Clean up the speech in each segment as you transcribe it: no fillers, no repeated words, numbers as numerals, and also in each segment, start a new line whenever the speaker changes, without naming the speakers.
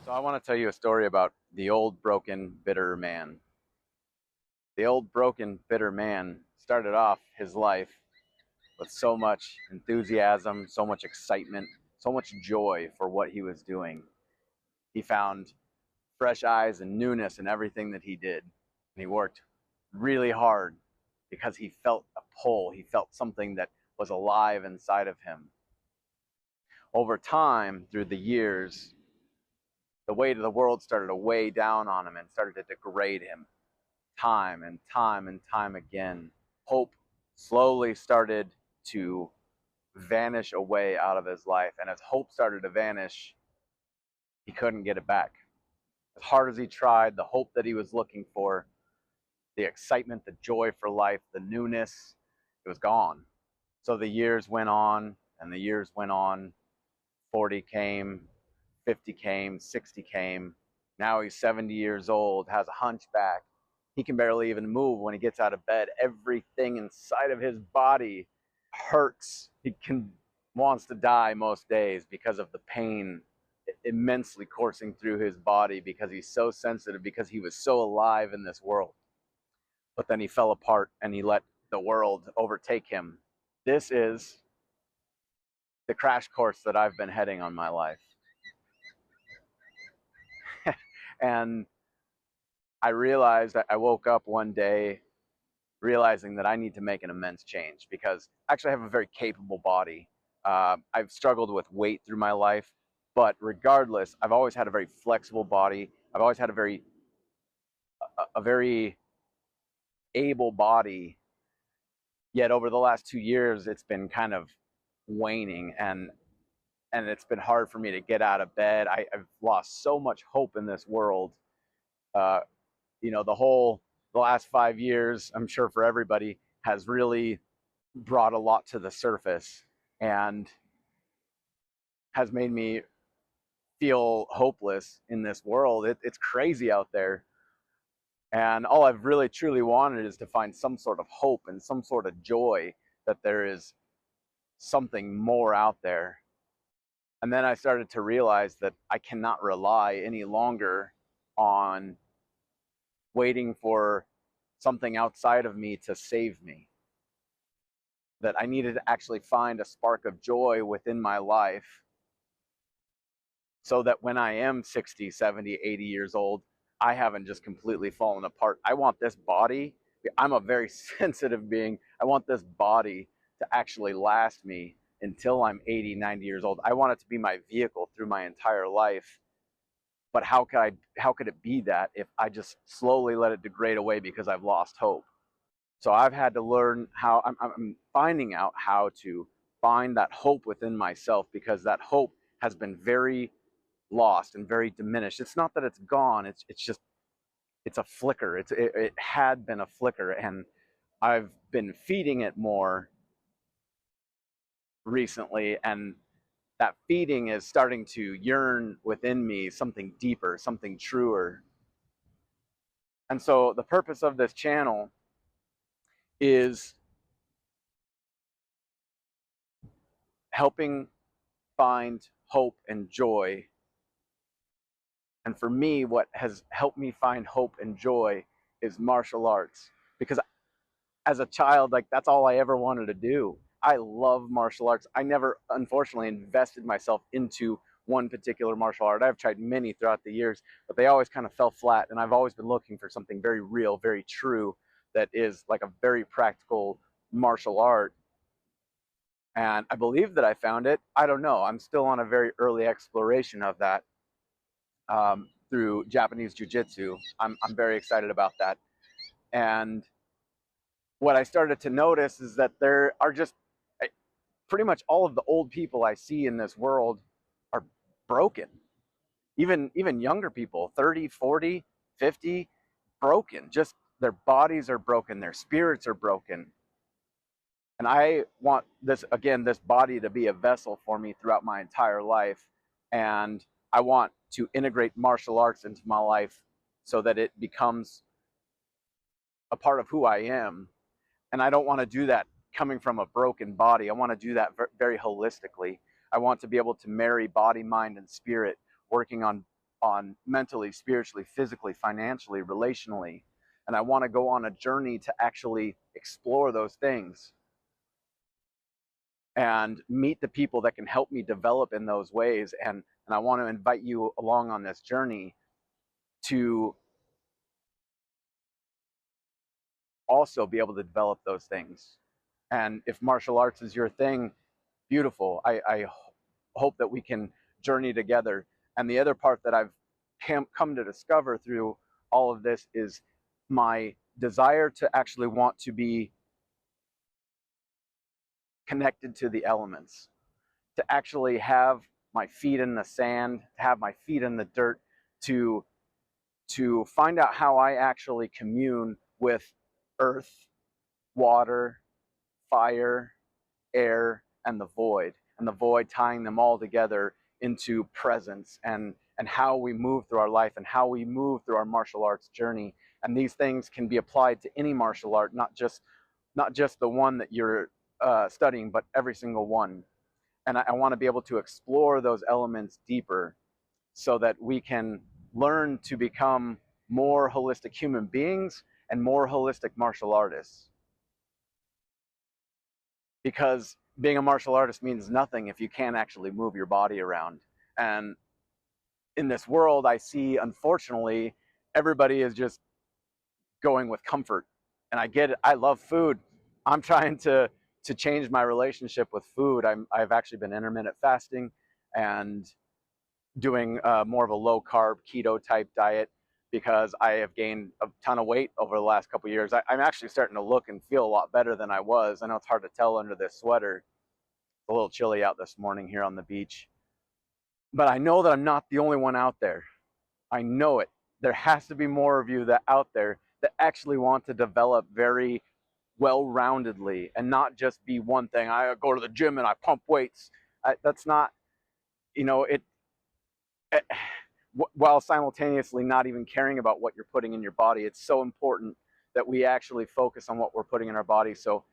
So I want to tell you a story about the old broken bitter man. The old broken bitter man started off his life with so much enthusiasm, so much excitement, so much joy for what he was doing. He found fresh eyes and newness in everything that he did. And he worked really hard because he felt a pull. He felt something that was alive inside of him. Over time, through the years, the weight of the world started to weigh down on him and started to degrade him time and time and time again. Hope slowly started to vanish away out of his life. And as hope started to vanish, he couldn't get it back. As hard as he tried, the hope that he was looking for, the excitement, the joy for life, the newness, it was gone. So the years went on and the years went on. 40 came, 50 came, 60 came. Now he's 70 years old, has a hunchback. He can barely even move when he gets out of bed. Everything inside of his body hurts. Wants to die most days because of the pain immensely coursing through his body, because he's so sensitive, because he was so alive in this world. But then he fell apart and he let the world overtake him. This is the crash course that I've been heading on my life. And I realized that I woke up one day realizing that I need to make an immense change, because actually I have a very capable body. I've struggled with weight through my life, but regardless, I've always had a very flexible body. I've always had a very able body. Yet over the last 2 years, it's been kind of waning, and it's been hard for me to get out of bed. I've lost so much hope in this world. Uh, the last 5 years, I'm sure for everybody, has really brought a lot to the surface and has made me feel hopeless in this world. It's crazy out there. And all I've really truly wanted is to find some sort of hope and some sort of joy, that there is something more out there. And then I started to realize that I cannot rely any longer on waiting for something outside of me to save me. That I needed to actually find a spark of joy within my life, so that when I am 60, 70, 80 years old, I haven't just completely fallen apart. I want this body, I'm a very sensitive being. I want this body to actually last me until I'm 80, 90 years old. I want it to be my vehicle through my entire life. But how could it be that if I just slowly let it degrade away because I've lost hope? So I've had to learn how, I'm finding out how to find that hope within myself, because that hope has been very lost and very diminished. It's not that it's gone, it's just, it's a flicker. It had been a flicker, and I've been feeding it more recently, and that feeding is starting to yearn within me something deeper, something truer. And so the purpose of this channel is helping find hope and joy. And for me, what has helped me find hope and joy is martial arts. Because as a child, like, that's all I ever wanted to do. I love martial arts. I never, unfortunately, invested myself into one particular martial art. I've tried many throughout the years, but they always kind of fell flat. And I've always been looking for something very real, very true, that is like a very practical martial art. And I believe that I found it. I don't know. I'm still on a very early exploration of that, through Japanese jiu-jitsu. I'm very excited about that. And what I started to notice is that there are just pretty much all of the old people I see in this world are broken. Even younger people, 30, 40, 50, broken. Just their bodies are broken, their spirits are broken. And I want this body to be a vessel for me throughout my entire life. And I want to integrate martial arts into my life so that it becomes a part of who I am. And I don't want to do that coming from a broken body. I want to do that very holistically. I want to be able to marry body, mind, and spirit, working on on mentally, spiritually, physically, financially, relationally. And I want to go on a journey to actually explore those things and meet the people that can help me develop in those ways. And I want to invite you along on this journey to also be able to develop those things. And if martial arts is your thing, beautiful. I hope that we can journey together. And the other part that I've come to discover through all of this is my desire to actually want to be connected to the elements, to actually have my feet in the sand, to have my feet in the dirt, to find out how I actually commune with earth, water, fire, air, and the void tying them all together into presence and how we move through our life and how we move through our martial arts journey. And these things can be applied to any martial art, not just the one that you're studying, but every single one. And I want to be able to explore those elements deeper so that we can learn to become more holistic human beings and more holistic martial artists. Because being a martial artist means nothing if you can't actually move your body around. And in this world, I see, unfortunately, everybody is just going with comfort. And I get it. I love food. I'm trying to change my relationship with food. I've actually been intermittent fasting and doing more of a low carb keto type diet because I have gained a ton of weight over the last couple of years. I'm actually starting to look and feel a lot better than I was. I know it's hard to tell under this sweater. It's a little chilly out this morning here on the beach. But I know that I'm not the only one out there. I know it. There has to be more of you that out there that actually want to develop very well-roundedly and not just be one thing. I go to the gym and I pump weights. That's not, you know, it while simultaneously not even caring about what you're putting in your body. It's so important that we actually focus on what we're putting in our body. So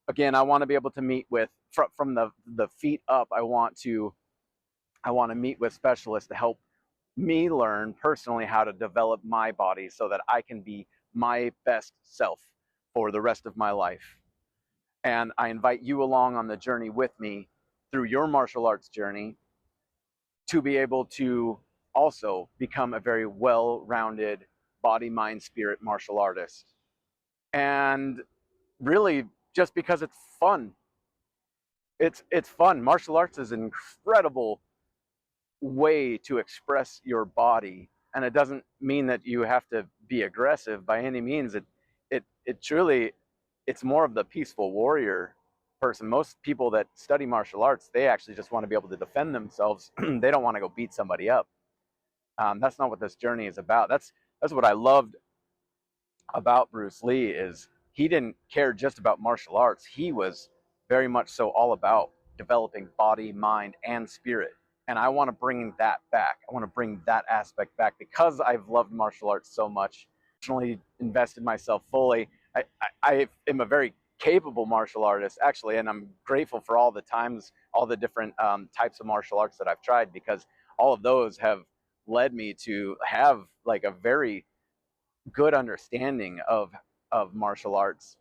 again, I want to be able to meet with from the feet up. I want to meet with specialists to help me learn personally how to develop my body so that I can be my best self for the rest of my life. And I invite you along on the journey with me through your martial arts journey to be able to also become a very well-rounded body, mind, spirit martial artist. And really, just because it's fun. It's fun. Martial arts is an incredible way to express your body, and it doesn't mean that you have to be aggressive by any means. It truly, it's more of the peaceful warrior person. Most people that study martial arts, they actually just want to be able to defend themselves. They don't want to go beat somebody up. That's not what this journey is about. That's what I loved about Bruce Lee is he didn't care just about martial arts. He was very much so all about developing body, mind, and spirit. And I want to bring that back. I want to bring that aspect back because I've loved martial arts so much. Personally invested myself fully. I am a very capable martial artist, actually, and I'm grateful for all the times, all the different types of martial arts that I've tried because all of those have led me to have like a very good understanding of martial arts,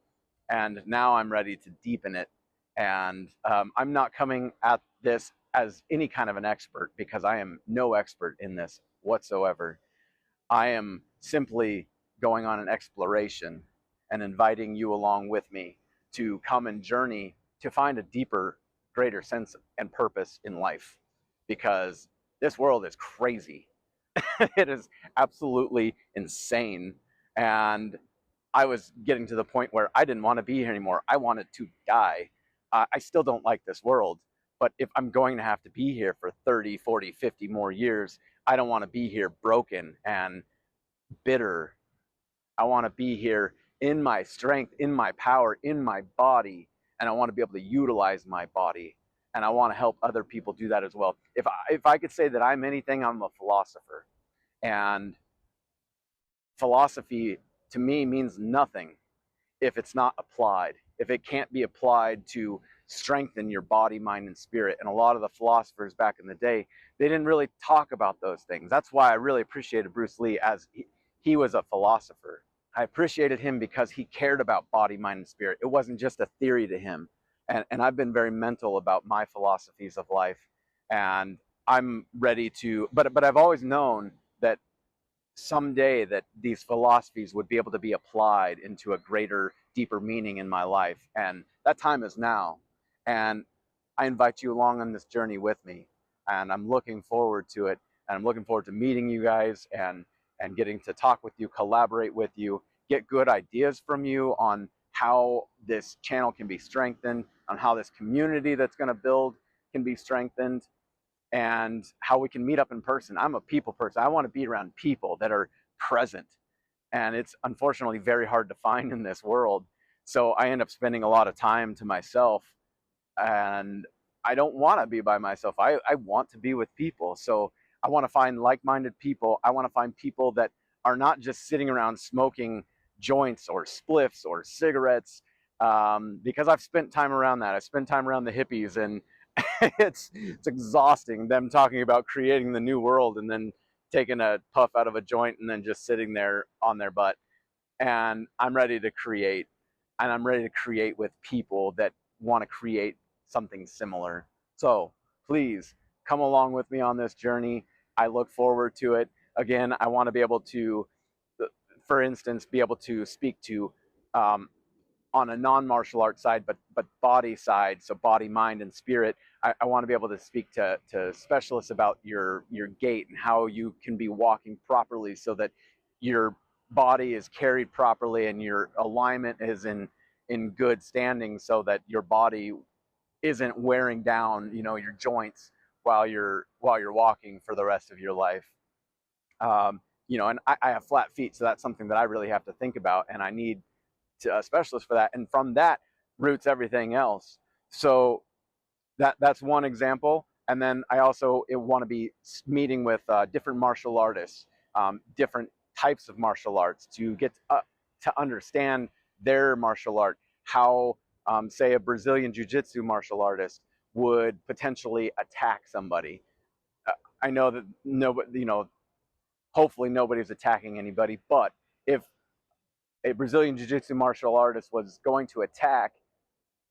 and now I'm ready to deepen it. And I'm not coming at this as any kind of an expert because I am no expert in this whatsoever. I am simply going on an exploration and inviting you along with me to come and journey to find a deeper, greater sense and purpose in life because this world is crazy. It is absolutely insane. And I was getting to the point where I didn't want to be here anymore. I wanted to die. I still don't like this world, but if I'm going to have to be here for 30, 40, 50 more years, I don't want to be here broken and bitter. I want to be here in my strength, in my power, in my body, and I want to be able to utilize my body. And I want to help other people do that as well. If I could say that I'm anything, I'm a philosopher. And philosophy to me means nothing if it's not applied, if it can't be applied to strengthen your body, mind, and spirit. And a lot of the philosophers back in the day, they didn't really talk about those things. That's why I really appreciated Bruce Lee, as he was a philosopher. I appreciated him because he cared about body, mind, and spirit. It wasn't just a theory to him. And I've been very mental about my philosophies of life. And I'm ready to, but I've always known that someday that these philosophies would be able to be applied into a greater, deeper meaning in my life. And that time is now. And I invite you along on this journey with me. And I'm looking forward to it. And I'm looking forward to meeting you guys and getting to talk with you, collaborate with you, get good ideas from you on how this channel can be strengthened, on how this community that's going to build can be strengthened, and how we can meet up in person. I'm a people person. I want to be around people that are present. And it's unfortunately very hard to find in this world. So I end up spending a lot of time to myself, and I don't want to be by myself. I want to be with people. So I want to find like-minded people. I want to find people that are not just sitting around smoking joints or spliffs or cigarettes, because I've spent time around that. I spent time around the hippies, and it's exhausting, them talking about creating the new world and then taking a puff out of a joint and then just sitting there on their butt. And I'm ready to create, and I'm ready to create with people that want to create something similar. So please come along with me on this journey. I look forward to it. Again, I want to be able to, for instance, be able to speak to, on a non-martial arts side, but body side, so body, mind, and spirit. I want to be able to speak to specialists about your gait and how you can be walking properly so that your body is carried properly and your alignment is in good standing, so that your body isn't wearing down, your joints while you're walking for the rest of your life. And I have flat feet, so that's something that I really have to think about, and I need to a specialist for that. And from that roots everything else. So that's one example. And then I also want to be meeting with different martial artists, different types of martial arts, to get to understand their martial art, how, say, a Brazilian jiu-jitsu martial artist would potentially attack somebody. I know that nobody, hopefully nobody's attacking anybody, but if a Brazilian jiu-jitsu martial artist was going to attack,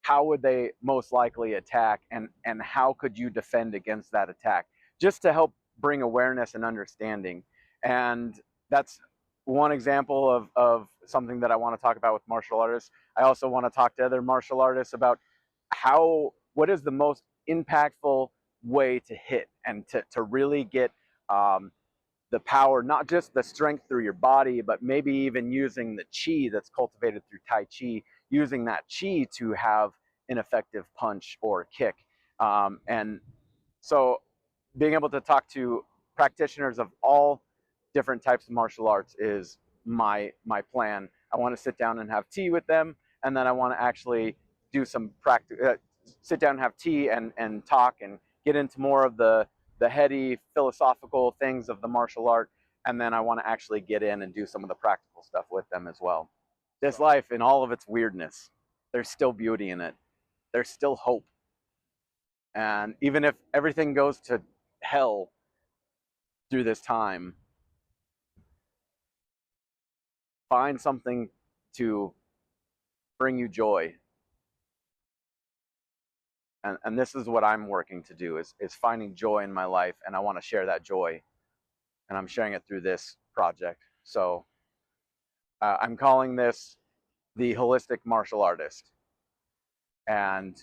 how would they most likely attack, and how could you defend against that attack, just to help bring awareness and understanding. And that's one example of something that I want to talk about with martial artists. I also want to talk to other martial artists about what is the most impactful way to hit and to really get the power, not just the strength through your body, but maybe even using the chi that's cultivated through Tai Chi, using that chi to have an effective punch or kick. And so being able to talk to practitioners of all different types of martial arts is my plan. I want to sit down and have tea with them, and then I want to actually do some practice, sit down and have tea and talk and get into more of the heady philosophical things of the martial art. And then I want to actually get in and do some of the practical stuff with them as well. This life, in all of its weirdness, there's still beauty in it. There's still hope. And even if everything goes to hell through this time, find something to bring you joy. And this is what I'm working to do, is finding joy in my life, and I want to share that joy, and I'm sharing it through this project. So I'm calling this the holistic martial artist, and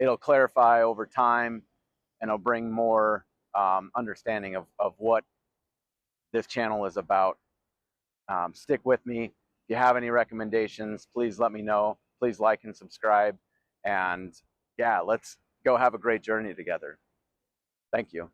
it'll clarify over time, and it'll bring more understanding of what this channel is about. Stick with me. If you have any recommendations, please let me know. Please like and subscribe, and yeah, let's go have a great journey together. Thank you.